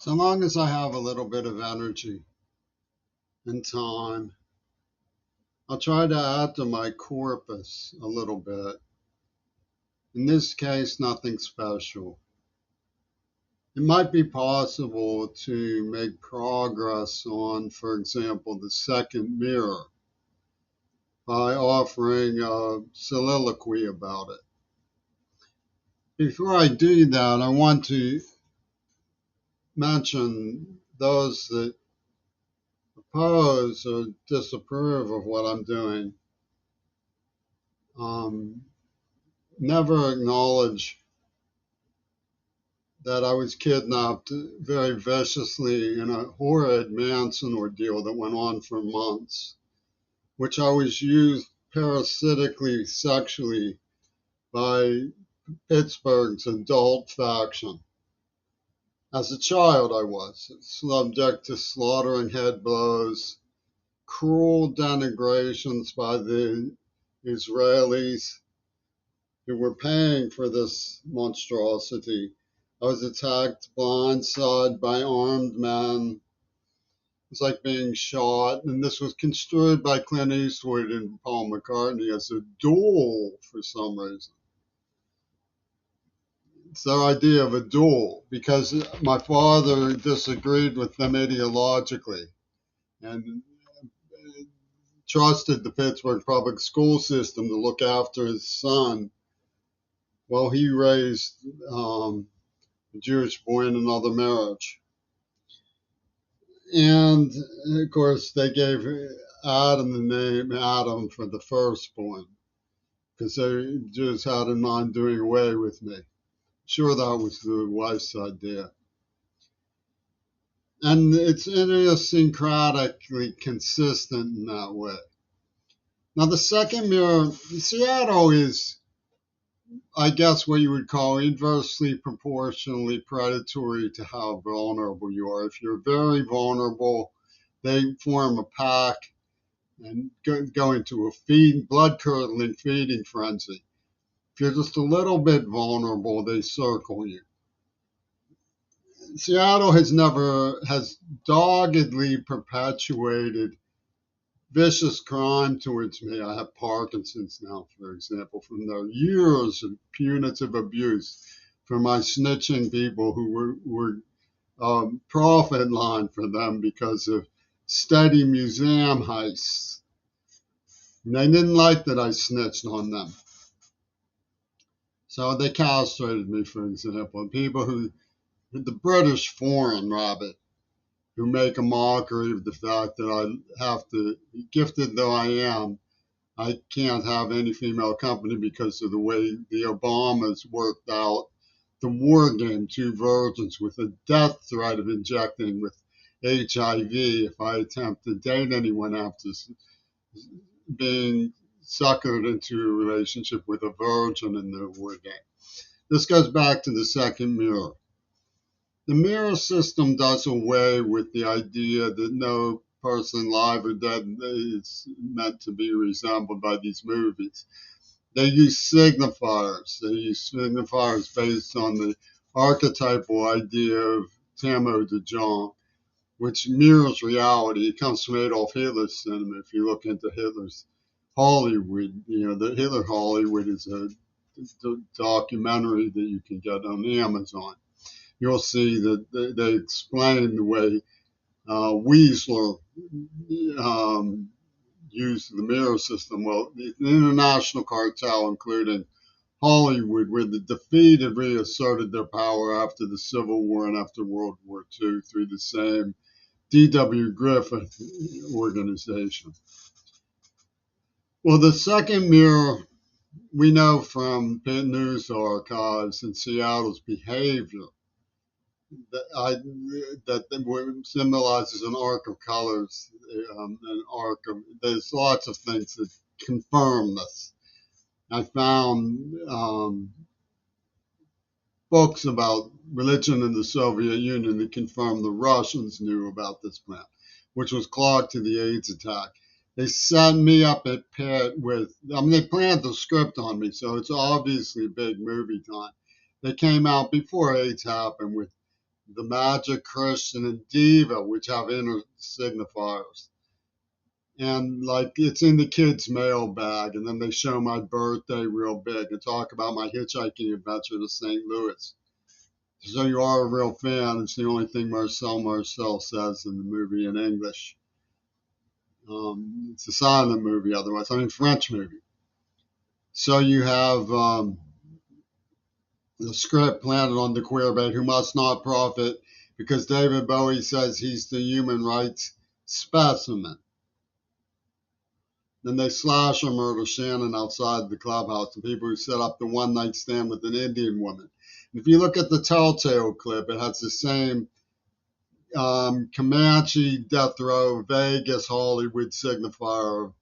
So long as I have a little bit of energy and time, I'll try to add to my corpus a little bit. In this case, nothing special. It might be possible to make progress on, for example, the second mirror by offering a soliloquy about it. Before I do that, I want to mention those that oppose or disapprove of what I'm doing. Never acknowledge that I was kidnapped very viciously in a horrid Manson ordeal that went on for months, which I was used parasitically sexually by Pittsburgh's adult faction. As a child, I was subject to slaughtering head blows, cruel denigrations by the Israelis who were paying for this monstrosity. I was attacked blindside by armed men. It was like being shot, and this was construed by Clint Eastwood and Paul McCartney as a duel for some reason. It's their idea of a duel because my father disagreed with them ideologically and trusted the Pittsburgh public school system to look after his son while he raised a Jewish boy in another marriage. And of course, they gave Adam the name Adam for the firstborn because they just had in mind doing away with me. Sure, that was the wife's idea. And it's idiosyncratically consistent in that way. Now, the second mirror, Seattle is, I guess, what you would call inversely proportionally predatory to how vulnerable you are. If you're very vulnerable, they form a pack and go into a blood-curdling feeding frenzy. If you're just a little bit vulnerable, they circle you. Seattle has doggedly perpetuated vicious crime towards me. I have Parkinson's now, for example, from their years of punitive abuse for my snitching people who were profit line for them because of steady museum heists. And they didn't like that I snitched on them. So they castrated me, for example. People the British foreign rabbit, who make a mockery of the fact that I have to, gifted though I am, I can't have any female company because of the way the Obamas worked out the war game, two virgins, with a death threat of injecting with HIV if I attempt to date anyone after being suckered into a relationship with a virgin in the war game. This goes back to the second mirror. The mirror system does away with the idea that no person, live or dead, is meant to be resembled by these movies. They use signifiers. They use signifiers based on the archetypal idea of Tamo de Jong, which mirrors reality. It comes from Adolf Hitler's cinema. If you look into Hitler's Hollywood, the Hitler Hollywood is a documentary that you can get on Amazon. You'll see that they explain the way Weisler used the mirror system. Well, the international cartel, including Hollywood, where the defeated reasserted their power after the Civil War and after World War II through the same D.W. Griffith organization. Well, the second mirror, we know from news archives and Seattle's behavior that symbolizes an arc of colors, there's lots of things that confirm this. I found books about religion in the Soviet Union that confirmed the Russians knew about this plan, which was clogged to the AIDS attack. They set me up at Pitt they planned the script on me, so it's obviously big movie time. They came out before AIDS happened with the Magic, Christian, and Diva, which have inner signifiers. And like it's in the kids' mailbag, and then they show my birthday real big and talk about my hitchhiking adventure to St. Louis. So you are a real fan. It's the only thing Marcel says in the movie in English. It's a silent movie, otherwise, I mean French movie. So you have the script planted on the queerbait who must not profit because David Bowie says he's the human rights specimen. Then they slash or murder Shannon outside the clubhouse, the people who set up the one night stand with an Indian woman. If you look at the Telltale clip, it has the same Comanche, death row, Vegas, Hollywood signifier of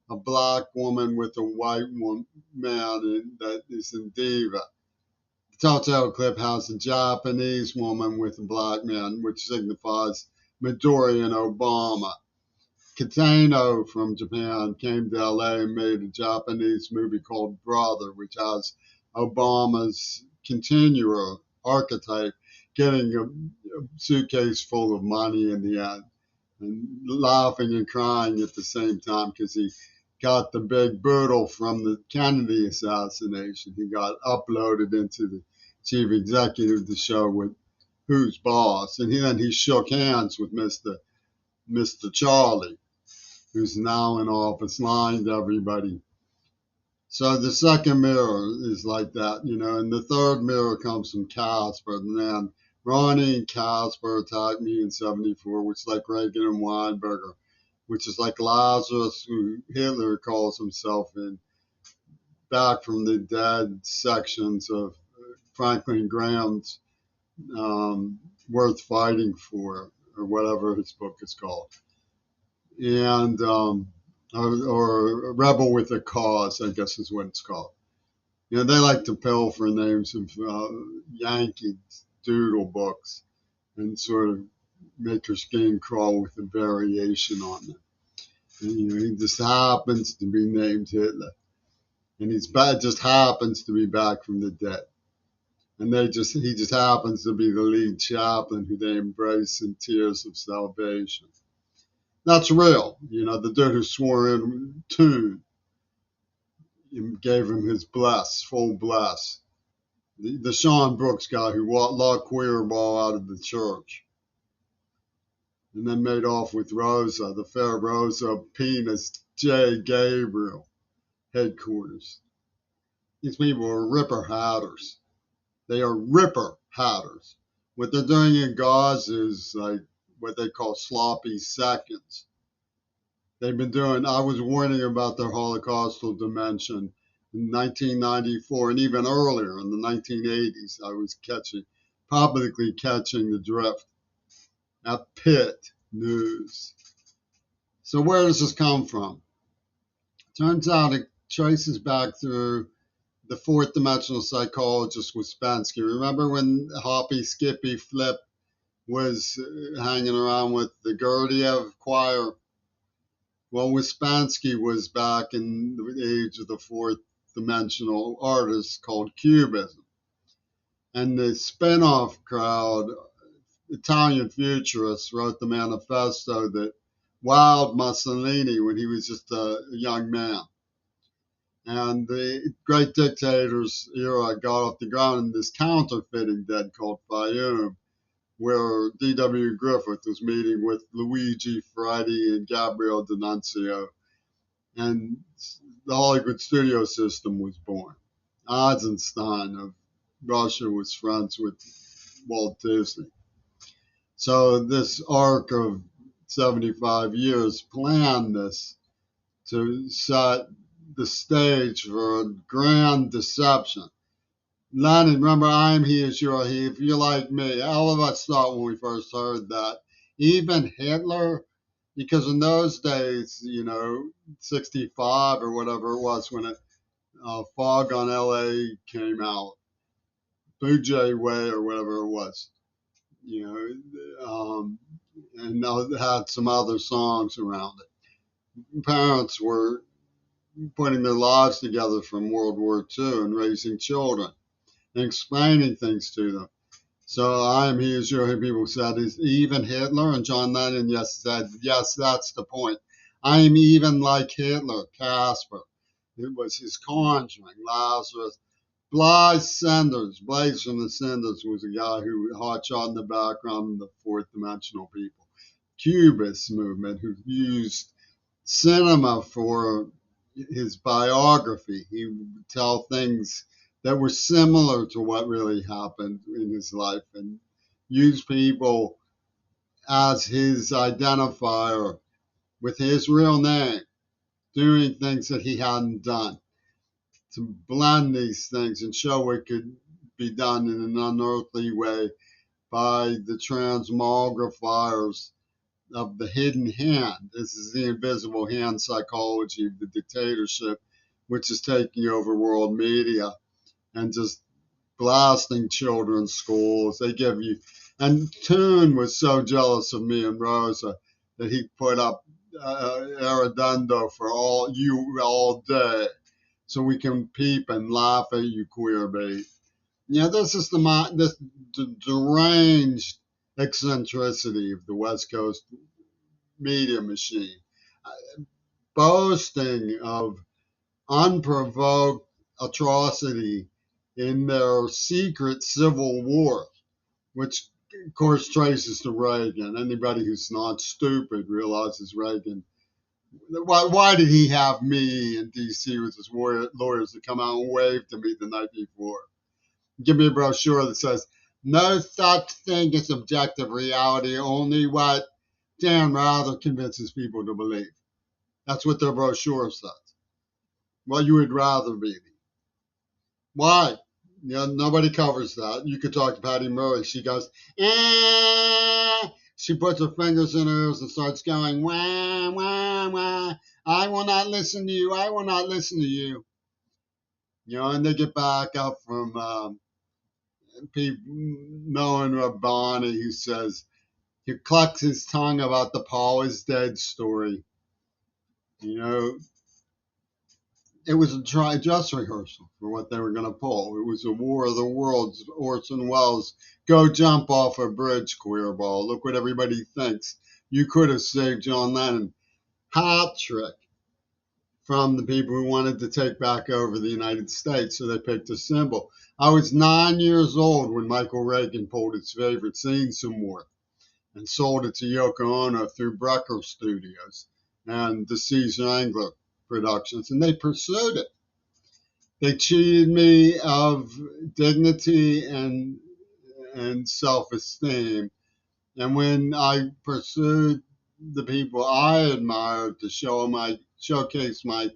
a black woman with a white man that is in Diva. The Telltale clip has a Japanese woman with a black man, which signifies Midori and Obama. Kitano from Japan came to LA and made a Japanese movie called Brother, which has Obama's continuer archetype getting a suitcase full of money in the end and laughing and crying at the same time because he got the big boodle from the Kennedy assassination. He got uploaded into the chief executive of the show with Who's Boss, and then he shook hands with Mr. Charlie, who's now in office, lying to everybody. So the second mirror is like that, and the third mirror comes from Casper. And then Ronnie and Casper attacked me in '74, which is like Reagan and Weinberger, which is like Lazarus, who Hitler calls himself in Back from the Dead sections of Franklin Graham's Worth Fighting For, or whatever his book is called. And or Rebel with a Cause, I guess is what it's called. They like to pilfer names of Yankee doodle books and sort of make your skin crawl with a variation on them. And, he just happens to be named Hitler, and just happens to be back from the dead. And he just happens to be the lead chaplain who they embrace in tears of salvation. That's real. The dude who swore in tune gave him his full bless. The Sean Brooks guy who locked Queerball out of the church and then made off with Rosa, the fair Rosa Penis J. Gabriel headquarters. These people are ripper hatters. They are ripper hatters. What they're doing in Gaza is like what they call sloppy seconds. They've been doing, I was warning about their Holocaustal dimension in 1994 and even earlier in the 1980s. I was publicly catching the drift at Pitt News. So where does this come from? Turns out it traces back through the fourth dimensional psychologist Ouspensky. Remember when Hoppy Skippy Flip was hanging around with the Gurdjieff choir? Well, Ouspensky was back in the age of the fourth dimensional artists called Cubism. And the spin-off crowd, Italian futurists, wrote the manifesto that wowed Mussolini when he was just a young man. And the great dictators era got off the ground in this counterfeiting den called Fayum, where D.W. Griffith was meeting with Luigi Ferretti and Gabriele D'Annunzio, and the Hollywood studio system was born. Eisenstein of Russia was friends with Walt Disney. So this arc of 75 years planned this to set the stage for a grand deception. Lenin, remember, I am he as you are he. If you're like me, all of us thought when we first heard that, even Hitler, because in those days, 65 or whatever it was when Fog on LA came out, Bujay Way or whatever it was, and had some other songs around it. Parents were putting their lives together from World War II and raising children and explaining things to them. So I am he, as you hear people said, is even Hitler, and John Lennon said, yes, that's the point. I am even like Hitler, Casper. It was his conjuring, Lazarus. Blaze from the Cinders was a guy who hotshot in the background, the fourth dimensional people. Cubist movement, who used cinema for his biography. He would tell things that were similar to what really happened in his life and use people as his identifier with his real name, doing things that he hadn't done, to blend these things and show it could be done in an unearthly way by the transmogrifiers of the hidden hand. This is the invisible hand psychology of the dictatorship, which is taking over world media and just blasting children's schools. They give you, and Toon was so jealous of me and Rosa that he put up Arredondo for all day, so we can peep and laugh at you, queer bait. Yeah, this is the deranged eccentricity of the West Coast media machine, boasting of unprovoked atrocity in their secret civil war, which of course traces to Reagan. Anybody who's not stupid realizes Reagan. Why did he have me in D.C. with his lawyers to come out and wave to me the night before? Give me a brochure that says, no such thing as objective reality, only what Dan Rather convinces people to believe. That's what their brochure says. Well, you would rather be. Why? You know, nobody covers that. You could talk to Patty Murray. She goes, eh. She puts her fingers in her ears and starts going, wah, wah, wah. I will not listen to you. I will not listen to you. You know, and they get back up from people knowing Rabbani, who says, he clucks his tongue about the Paul is dead story. You know, it was a dress rehearsal for what they were going to pull. It was a War of the Worlds. Orson Welles, go jump off a bridge, queer ball. Look what everybody thinks. You could have saved John Lennon. Hat trick from the people who wanted to take back over the United States, so they picked a symbol. I was 9 years old when Michael Reagan pulled his favorite scene some more and sold it to Yoko Ono through Brecker Studios and the Caesar Angler Productions, and they pursued it. They cheated me of dignity and self-esteem. And when I pursued the people I admired to showcase my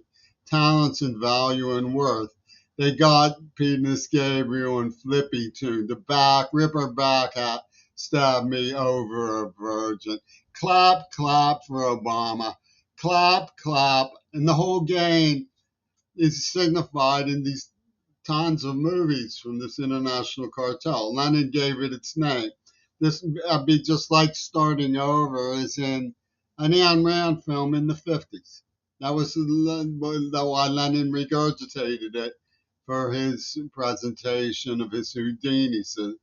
talents and value and worth, they got Penis Gabriel and Flippy Tune, the ripper back hat, stabbed me over a virgin. Clap, clap for Obama. Clap, clap. And the whole game is signified in these tons of movies from this international cartel. Lenin gave it its name. This would be just like starting over as in an Ayn Rand film in the 50s. That was why Lenin regurgitated it for his presentation of his Houdini. So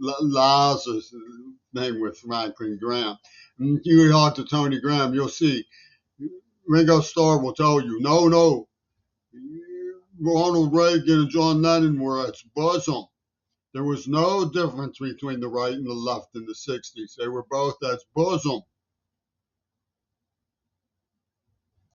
Lazarus' name with Franklin Graham. And you talk to Tony Graham, you'll see Ringo Starr will tell you, no, Ronald Reagan and John Lennon were at bosom. There was no difference between the right and the left in the 60s. They were both at bosom.